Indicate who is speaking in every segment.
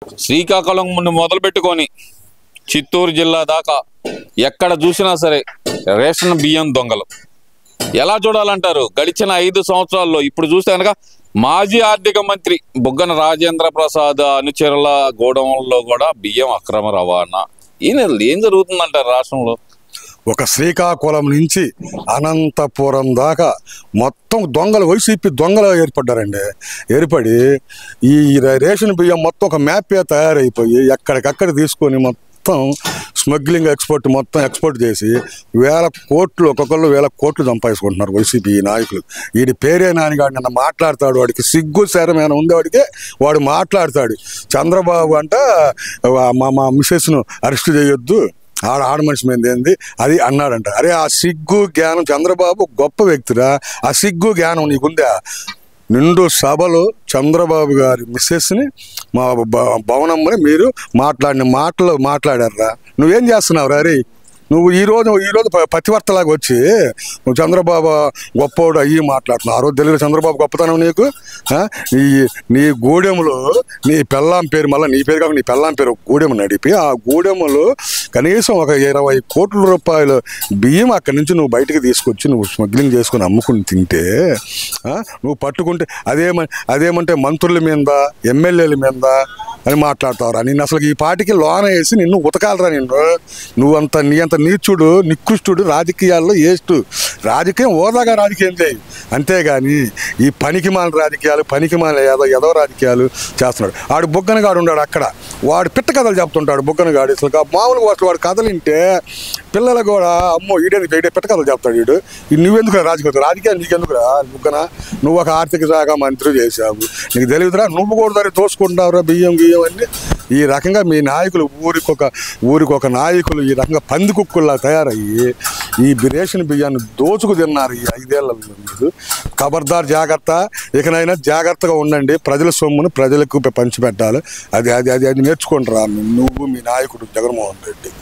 Speaker 1: శ్రీకాకుళం నుండి మొదలుపెట్టుకొని చిత్తూరు జిల్లా దాకా ఎక్కడ చూసినా సరే రేషన్ బియ్యం దొంగలు. ఎలా చూడాలంటారు? గడిచిన 5 సంవత్సరాల్లో ఇప్పుడు చూస్తే కనుక మాజీ ఆర్థిక మంత్రి బుగ్గన రాజేంద్ర ప్రసాద్ అనుచరుల గోడౌన్లో కూడా బియ్యం అక్రమ రవాణా. ఈయన ఏం జరుగుతుందంటారు రాష్ట్రంలో?
Speaker 2: ఒక శ్రీకాకుళం నుంచి అనంతపురం దాకా మొత్తం దొంగలు, వైసీపీ దొంగలు ఏర్పడ్డారండి. ఏర్పడి ఈ రేషన్ బియ్యం మొత్తం ఒక మ్యాపే తయారైపోయి ఎక్కడికక్కడ తీసుకొని మొత్తం స్మగ్లింగ్ మొత్తం ఎక్స్పోర్ట్ చేసి వేల కోట్లు, ఒక్కొక్కళ్ళు వేల కోట్లు సంపాదించుకుంటున్నారు వైసీపీ నాయకులు. వీడి పేరే నానిగాడు నిన్న మాట్లాడతాడు, వాడికి సిగ్గు శరమైన ఉండేవాడికే వాడు మాట్లాడతాడు. చంద్రబాబు అంట మా మిసెస్ను అరెస్ట్ చేయొద్దు, ఆడ మనిషి మీద ఏంది అది అన్నాడంట. అరే ఆ సిగ్గు జ్ఞానం, చంద్రబాబు గొప్ప వ్యక్తిరా, ఆ సిగ్గు జ్ఞానం నీకుందా? నిండు సభలో చంద్రబాబు గారి మిస్సెస్ని, మా భవనమ్మని మీరు మాట్లాడిన మాటలు మాట్లాడారా? నువ్వేం చేస్తున్నావు రా? అరే నువ్వు ఈరోజు పతివర్తలాగా వచ్చి నువ్వు చంద్రబాబు గొప్పోడు అయ్యి మాట్లాడుతున్నావు. ఆ రోజు తెలియదు చంద్రబాబు గొప్పతనం నీకు? నీ గూడెంలో నీ పెళ్ళాం పేరు, మళ్ళీ నీ పేరు కాక నీ పెళ్ళాం పేరు గూడెం నడిపి ఆ గూడెంలో కనీసం ఒక 20 కోట్ల రూపాయలు బియ్యం అక్కడి నుంచి నువ్వు బయటకు తీసుకొచ్చి నువ్వు స్మగ్లింగ్ చేసుకుని అమ్ముకుని తింటే నువ్వు పట్టుకుంటే అదేమంటే మంత్రుల మీద, ఎమ్మెల్యేల మీద అని మాట్లాడతావురా? నేను అసలు ఈ పార్టీకి లోన వేసి నిన్ను ఉతకాలరా. నీ అంత నీచుడు, నికృష్టుడు, రాజకీయాల్లో వేస్ట్. రాజకీయం ఓదాగా రాజకీయం చేయి, అంతేగాని ఈ పనికిమాల రాజకీయాలు, పనికిమాల ఏదో రాజకీయాలు చేస్తున్నాడు. ఆడు బుగ్గనగాడు ఉన్నాడు అక్కడ, వాడు పిట్ట కథలు చెప్తుంటాడు. బుగ్గనగాడు అసలు మామూలుగా వాడు కథలు వింటే పిల్లలు కూడా అమ్మో ఈడే పిట్ట కథలు చెప్తాడు. వీడు నువ్వెందుకు రాజకీయాలు నీకెందుకురా బుగ్గన? నువ్వు ఒక ఆర్థిక శాఖ మంత్రి చేశావు, నీకు తెలియదురా? నువ్వు కూడా దాన్ని తోసుకుంటావురా బియ్యం అన్నీ. ఈ రకంగా మీ నాయకులు ఊరికొక నాయకులు ఈ రకంగా పందికుక్కుల్లా తయారయ్యి ఈ రేషన్ బియ్యాన్ని దోచుకు తిన్నారు ఈ 5 ఏళ్లలో. మీరు ఖబర్దార్, జాగ్రత్త. ఇకనైనా జాగ్రత్తగా ఉండండి. ప్రజల సొమ్మును ప్రజలకు పంచిపెట్టాలి. అది నేర్చుకుంటారా నువ్వు, మీ నాయకుడు జగన్మోహన్ రెడ్డి?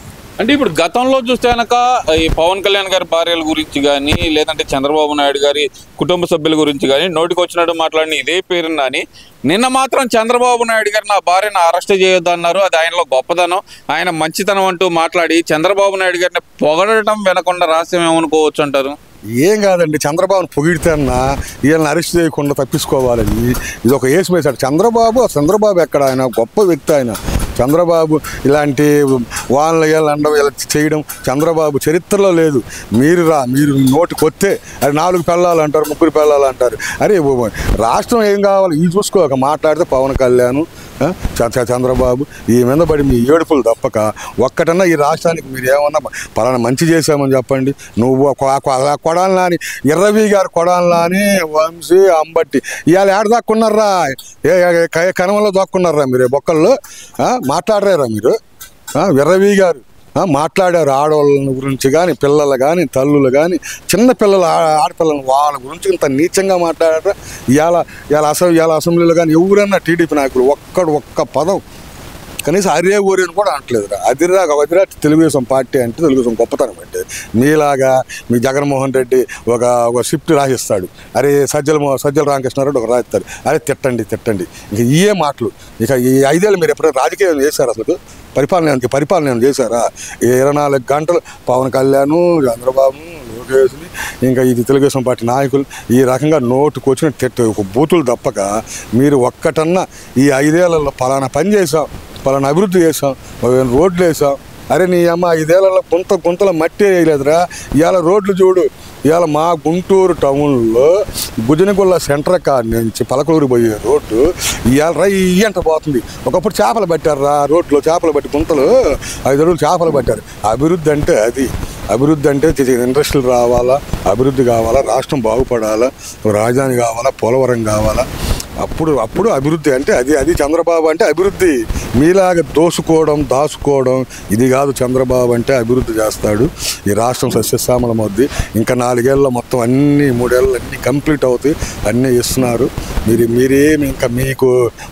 Speaker 1: అంటే ఇప్పుడు గతంలో చూస్తే కనుక ఈ పవన్ కళ్యాణ్ గారి భార్యల గురించి కానీ, లేదంటే చంద్రబాబు నాయుడు గారి కుటుంబ సభ్యుల గురించి కానీ నోటికి వచ్చినట్టు మాట్లాడిన ఇదే పేరుని కానీ, నిన్న మాత్రం చంద్రబాబు నాయుడు గారు నా భార్యను అరెస్ట్ చేయొద్దన్నారు, అది ఆయనలో గొప్పతనం, ఆయన మంచితనం అంటూ మాట్లాడి చంద్రబాబు నాయుడు గారిని పొగడటం వెనకుండా రహస్యం ఏమనుకోవచ్చు అంటారు?
Speaker 2: ఏం కాదండి, చంద్రబాబును పొగిడితే అన్నా వీళ్ళని అరెస్ట్ చేయకుండా తప్పించుకోవాలని ఇది ఒక ఏసు వేశాడు. చంద్రబాబు ఎక్కడ? ఆయన గొప్ప వ్యక్తి. ఆయన చంద్రబాబు ఇలాంటి వాళ్ళ అండం ఇలా చేయడం చంద్రబాబు చరిత్రలో లేదు. మీరు నోటికి వస్తే అది 4 పెళ్ళాలు అంటారు, 3 పెళ్ళాలు అంటారు. అరే రాష్ట్రం ఏం కావాలి ఇవి చూసుకోక మాట్లాడితే పవన్ కళ్యాణ్, చంద్రబాబు ఈ మీద పడి మీ ఏడుపులు తప్పక ఒక్కటన్నా ఈ రాష్ట్రానికి మీరు ఏమన్నా పలానా మంచి చేశామని చెప్పండి. నువ్వు కొడాలని ఎర్రవి గారు కొడాలని వంశీ అంబట్టి ఇవాళ ఏడ దాక్కున్నారా? కనమలో దాక్కున్నారా మీరు? బొక్కల్లో మాట్లాడరారా మీరు? ఎర్రవి గారు మాట్లాడారు ఆడవాళ్ళ గురించి కానీ, పిల్లలు కానీ, తల్లులు కానీ, చిన్న పిల్లలు, ఆడపిల్లలు వాళ్ళ గురించి ఇంత నీచంగా మాట్లాడారా? ఇవాళ అసెంబ్లీలో కానీ ఎవరన్నా టీడీపీ నాయకులు ఒక్క పదం కనీసం అరే ఊరేని కూడా అంటలేదురా. అదిరా తెలుగుదేశం పార్టీ అంటే తెలుగుదేశం గొప్పతనం అంటే. మీలాగా మీ జగన్మోహన్ రెడ్డి ఒక స్క్రిప్ట్ రాసిస్తాడు, అరే సజ్జల రామకృష్ణారెడ్డి ఒక రాయిస్తాడు, అరే తిట్టండి. ఇక ఇవే మాటలు. ఇక ఈ 5 ఏళ్ళు మీరు ఎప్పుడైనా రాజకీయం చేశారు? అసలు పరిపాలన చేశారా? 24 గంటలు పవన్ కళ్యాణ్, చంద్రబాబు, లోకేష్ని, ఇంకా ఇది తెలుగుదేశం పార్టీ నాయకులు ఈ రకంగా నోటుకొచ్చిన ఒక బూతులు తప్పక మీరు ఒక్కటన్నా ఈ 5 ఏళ్లలో పలానా పని చేసాం, పలానా అభివృద్ధి చేసాం, రోడ్లు వేసాం, అరే నీ అమ్మ 5 ఏళ్లలో గుంతల మట్టి వేయలేదురా. ఇవాళ రోడ్లు చూడు. ఇవాళ మా గుంటూరు టౌన్లో గుజనగుళ్ళ సెంటర్ కాడ నుంచి పలకలూరు పోయే రోడ్డు ఇవాళ అంట పోతుంది. ఒకప్పుడు చేపలు పట్టారా రోడ్లో, చేపలు పట్టి గుంతలు 5 అడుగులు చేపలు పట్టారు. అభివృద్ధి అంటే అది. అభివృద్ధి అంటే ఇండస్ట్రీలు రావాలా, అభివృద్ధి కావాలా, రాష్ట్రం బాగుపడాలా, రాజధాని కావాలా, పోలవరం కావాలా. అప్పుడు అభివృద్ధి అంటే అది చంద్రబాబు అంటే అభివృద్ధి. మీలాగా దాచుకోవడం ఇది కాదు. చంద్రబాబు అంటే అభివృద్ధి చేస్తాడు. ఈ రాష్ట్రం సస్యశ్యామలం అవుద్ది. ఇంకా 4 ఏళ్ళలో మొత్తం 3 ఏళ్ళు అన్నీ కంప్లీట్ అవుతాయి, అన్నీ ఇస్తున్నారు. మీరేమి ఇంకా మీకు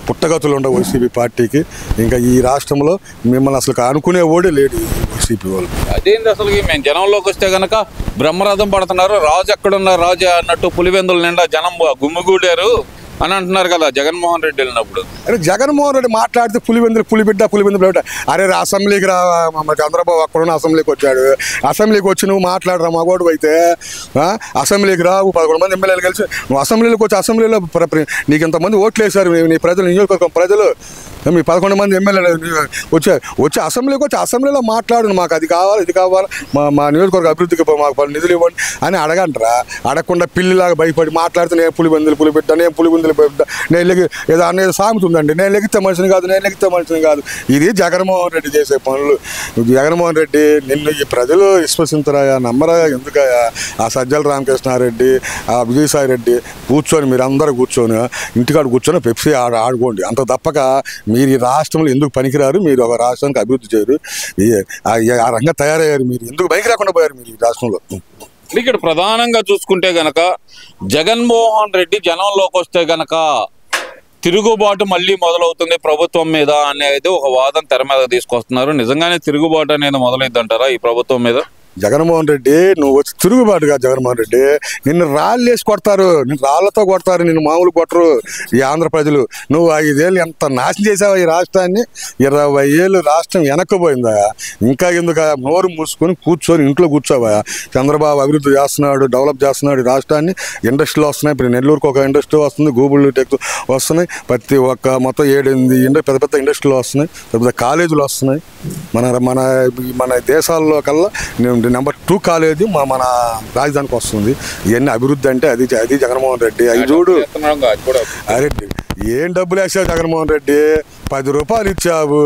Speaker 2: పుట్టగతులు ఉండవు వైసీపీ పార్టీకి. ఇంకా ఈ రాష్ట్రంలో మిమ్మల్ని అసలు అనుకునే ఓడే లేడు వైసీపీ వాళ్ళు.
Speaker 1: అదేంటి అసలు మేము జనంలోకి వస్తే కనుక బ్రహ్మరథం పడుతున్నారు, రాజు ఎక్కడున్నారు రాజు అన్నట్టు పులివెందుల నిండా జనం గుమ్మిగూడారు. అని అంటున్నారు కదా జగన్మోహన్ రెడ్డి వెళ్ళినప్పుడు.
Speaker 2: అరే జగన్మోహన్ రెడ్డి మాట్లాడితే పులివెందులు పులిబిడ్డ అరే అసెంబ్లీకి రా, మా చంద్రబాబు అక్కడున్న అసెంబ్లీకి వచ్చాడు, అసెంబ్లీకి వచ్చి నువ్వు మాట్లాడరా మగోడు అయితే, అసెంబ్లీకి రావు 11 మంది ఎమ్మెల్యేలు కలిసి నువ్వు అసెంబ్లీకి వచ్చి అసెంబ్లీలో నీకు ఇంతమంది ఓట్లు వేశారు నీ ప్రజలు, నియోజకవర్గం ప్రజలు, మీ 11 మంది ఎమ్మెల్యేలు వచ్చి అసెంబ్లీకి వచ్చి అసెంబ్లీలో మాట్లాడు, మాకు అది కావాలి ఇది కావాలి, మా నియోజకవర్గ అభివృద్ధికి మాకు నిధులు ఇవ్వండి అని అడగంటారా? అడగకుండా పిల్లిలాగా భయపడి మాట్లాడితే నేను పులిబిడ్డ నేను ఏదో అనేది సాగుతుందండి, నేను లెగితే మనిషిని కాదు. ఇది జగన్మోహన్ రెడ్డి చేసే పనులు. జగన్మోహన్ రెడ్డి నిన్ను ఈ ప్రజలు విశ్వసించరాయా, నమ్మరా ఎందుకయా? ఆ సజ్జల రామకృష్ణారెడ్డి, ఆ విజయసాయి రెడ్డి మీరందరూ కూర్చొని ఇంటికాడ కూర్చొని పెప్సీ ఆడుకోండి. అంత తప్పక మీరు ఈ రాష్ట్రంలో ఎందుకు పనికిరారు, మీరు ఒక రాష్ట్రానికి అభివృద్ధి చేయరు, ఆ రంగా తయారయ్యారు, మీరు ఎందుకు పనికి రాకుండా పోయారు మీరు ఈ రాష్ట్రంలో.
Speaker 1: ఇక్కడ ప్రధానంగా చూసుకుంటే గనక జగన్మోహన్ రెడ్డి జనంలోకి వస్తే గనక తిరుగుబాటు మళ్ళీ మొదలవుతుంది ప్రభుత్వం మీద అనేది ఒక వాదన తెర మీద తీసుకొస్తున్నారు. నిజంగానే తిరుగుబాటు అనేది మొదలైద్దంటారా ఈ ప్రభుత్వం మీద?
Speaker 2: జగన్మోహన్ రెడ్డి నువ్వు వచ్చి తిరుగుబాటుగా జగన్మోహన్ రెడ్డి నిన్ను రాళ్ళు వేసి కొడతారు, నిన్ను రాళ్లతో కొడతారు, నిన్ను మామూలు కొట్టరు ఈ ఆంధ్ర ప్రజలు. నువ్వు 5 ఏళ్ళు ఎంత నాశనం చేసావా ఈ రాష్ట్రాన్ని? 20 ఏళ్ళు రాష్ట్రం వెనక్కిపోయిందా? ఇంకా ఎందుకు నోరు మూసుకొని కూర్చొని ఇంట్లో కూర్చోవా? చంద్రబాబు అభివృద్ధి చేస్తున్నాడు, డెవలప్ చేస్తున్నాడు ఈ రాష్ట్రాన్ని. ఇండస్ట్రీలు వస్తున్నాయి, ఇప్పుడు నెల్లూరుకు ఒక ఇండస్ట్రీ వస్తుంది, గూగుల్ టెక్ వస్తున్నాయి, ప్రతి ఒక్క మొత్తం 7-8 పెద్ద పెద్ద ఇండస్ట్రీలు వస్తున్నాయి, పెద్ద పెద్ద కాలేజీలు వస్తున్నాయి. మన దేశాల్లో కల్లా నెంబర్ 2 కాలేజీ మన రాజధానికి వస్తుంది. ఇవన్నీ అభివృద్ధి అంటే అది జగన్మోహన్ రెడ్డి. అవి చూడు, అరే ఏం డబ్బులు వేసావు జగన్మోహన్ రెడ్డి? 10 రూపాయలు ఇచ్చావు,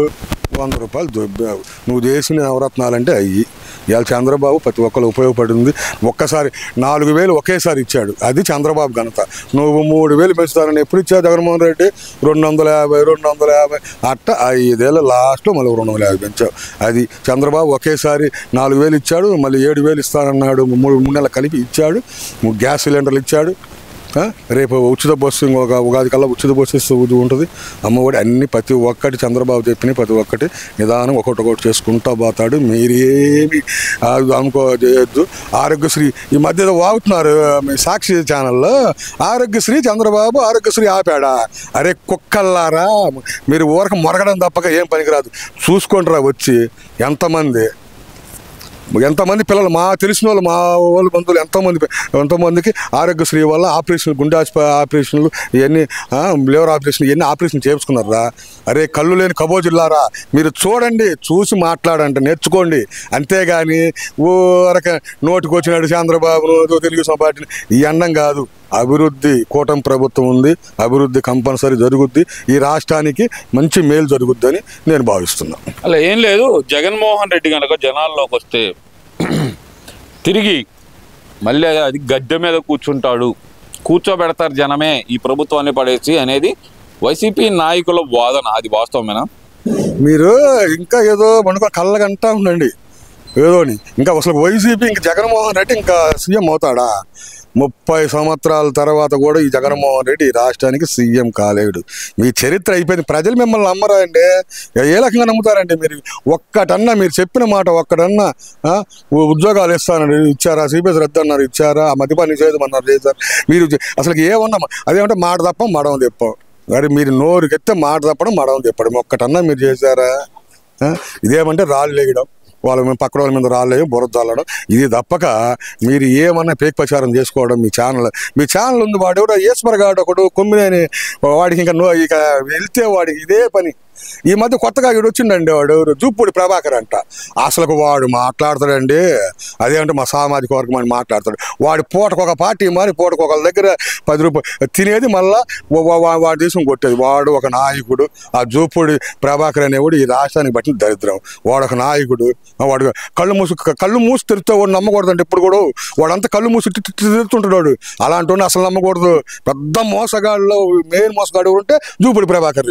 Speaker 2: 100 రూపాయలు దొబ్బావు. నువ్వు చేసిన నవరత్నాలంటే అయ్యి. ఇవాళ చంద్రబాబు ప్రతి ఒక్కరు ఉపయోగపడింది. ఒక్కసారి 4,000 ఒకేసారి ఇచ్చాడు, అది చంద్రబాబు ఘనత. నువ్వు 3,000 పెంచుతానని ఎప్పుడు ఇచ్చావు జగన్మోహన్ రెడ్డి? 250 అట్ట 5 ఏళ్ళ లాస్ట్లో మళ్ళీ 250 పెంచావు. అది చంద్రబాబు ఒకేసారి 4,000 ఇచ్చాడు, మళ్ళీ 7,000 ఇస్తానన్నాడు, 3 నెలలు కలిపి ఇచ్చాడు. 3 గ్యాస్ సిలిండర్లు ఇచ్చాడు. రేపు ఉచిత బస్సు, ఉగాది కల్లా ఉచిత బస్సు ఉంటుంది, అమ్మఒడి, అన్ని ప్రతి ఒక్కటి చంద్రబాబు చెప్పిన ప్రతి ఒక్కటి నిదానం ఒకటి చేసుకుంటా పోతాడు. మీరేమి అనుకోవద్దు. ఆరోగ్యశ్రీ ఈ మధ్య వాగుతున్నారు మీ సాక్షి ఛానల్లో, ఆరోగ్యశ్రీ చంద్రబాబు ఆరోగ్యశ్రీ ఆపాడా? అరే కుక్కల్లారా, మీరు ఊరక మొరగడం తప్పక ఏం పనికిరాదు. చూసుకుంటారా వచ్చి ఎంతమంది పిల్లలు మా తెలిసిన వాళ్ళు, మా వాళ్ళ బంధువులు ఎంతోమందికి ఆరోగ్యశ్రీ వల్ల ఆపరేషన్లు, గుండె ఆపరేషన్లు, ఇవన్నీ లివర్ ఆపరేషన్, ఇవన్నీ ఆపరేషన్ చేయించుకున్నారా? అరే కళ్ళు లేని కబోజిల్లారా, మీరు చూడండి, చూసి మాట్లాడంటే నేర్చుకోండి. అంతేగాని ఊరక నోటికి వచ్చినాడు చంద్రబాబు తెలుగుదేశం పార్టీని ఈ అన్నం కాదు. అభివృద్ధి కూటమి ప్రభుత్వం ఉంది, అభివృద్ధి కంపల్సరీ జరుగుద్ది, ఈ రాష్ట్రానికి మంచి మేలు జరుగుద్దని నేను భావిస్తున్నాను.
Speaker 1: అలా ఏం లేదు. జగన్మోహన్ రెడ్డి కనుక జనాల్లోకి వస్తే తిరిగి మళ్ళీ అది గద్దె మీద కూర్చోబెడతారు జనమే ఈ ప్రభుత్వాన్ని పడేసి అనేది వైసీపీ నాయకుల వాదన. అది వాస్తవమేనా?
Speaker 2: మీరు ఇంకా ఏదో మనకు కళ్ళగంటా ఉండండి ఏదోని. ఇంకా అసలు వైసీపీ ఇంకా జగన్మోహన్ రెడ్డి ఇంకా సీఎం అవుతాడా? 30 సంవత్సరాల తర్వాత కూడా ఈ జగన్మోహన్ రెడ్డి ఈ రాష్ట్రానికి సీఎం కాలేడు. మీ చరిత్ర అయిపోయింది. ప్రజలు మిమ్మల్ని నమ్మరా అండి? ఏ రకంగా నమ్ముతారండి? మీరు ఒక్కటన్నా, మీరు చెప్పిన మాట ఒక్కటన్నా ఉద్యోగాలు ఇచ్చారా? సిబిఎస్ రద్దు అన్నారు, ఇచ్చారా? ఆ మద్యపాన నిషేధం అన్నారు, చేశారు. మీరు అసలు ఏమన్నా అదేమంటే మాట తప్ప మడవం తెప్పం. మరి మీరు నోరుకెత్తే మాట తప్పడం మడవం తెప్పడం ఒక్కటన్నా మీరు చేశారా? ఇదేమంటే రాళ్ళు వేయడం, పక్కన వాళ్ళ మీద రాళ్ళు బురద చల్లడం, ఇది తప్పక మీరు ఏమన్నా పేక్ ప్రచారం చేసుకోవడం. మీ ఛానల్ ఉంది, వాడు ఎవడో ఈశ్వరగాడు ఒకడు కొమ్మినేని, వాడికి ఇంకా వెళ్తే వాడికి ఇదే పని. ఈ మధ్య కొత్తగా వీడు వచ్చిండండి, వాడు జూపూడి ప్రభాకర్ అంట. అసలు వాడు మాట్లాడతాడండి, అదేమంటే మా సామాజిక వర్గం అని మాట్లాడతాడు. వాడి పూటకొక పార్టీ మరి పూటకొకళ్ళ దగ్గర 10 రూపాయలు తినేది, మళ్ళా వాడు తీసుకుని కొట్టేది. వాడు ఒక నాయకుడు. ఆ జూపూడి ప్రభాకర్ అనేవాడు ఈ రాష్ట్రానికి బట్టిన దరిద్రం. వాడు ఒక నాయకుడు. వాడు కళ్ళు మూసి తెరిస్తే వాడు నమ్మకూడదంటే ఇప్పుడు కూడా వాడంతా కళ్ళు మూసి తిరుగుతుంటాడు. అలాంటి వాడిని అసలు నమ్మకూడదు. పెద్ద మోసగాళ్ళు, మెయిన్ మోసగాడు ఉంటే జూపూడి ప్రభాకర్.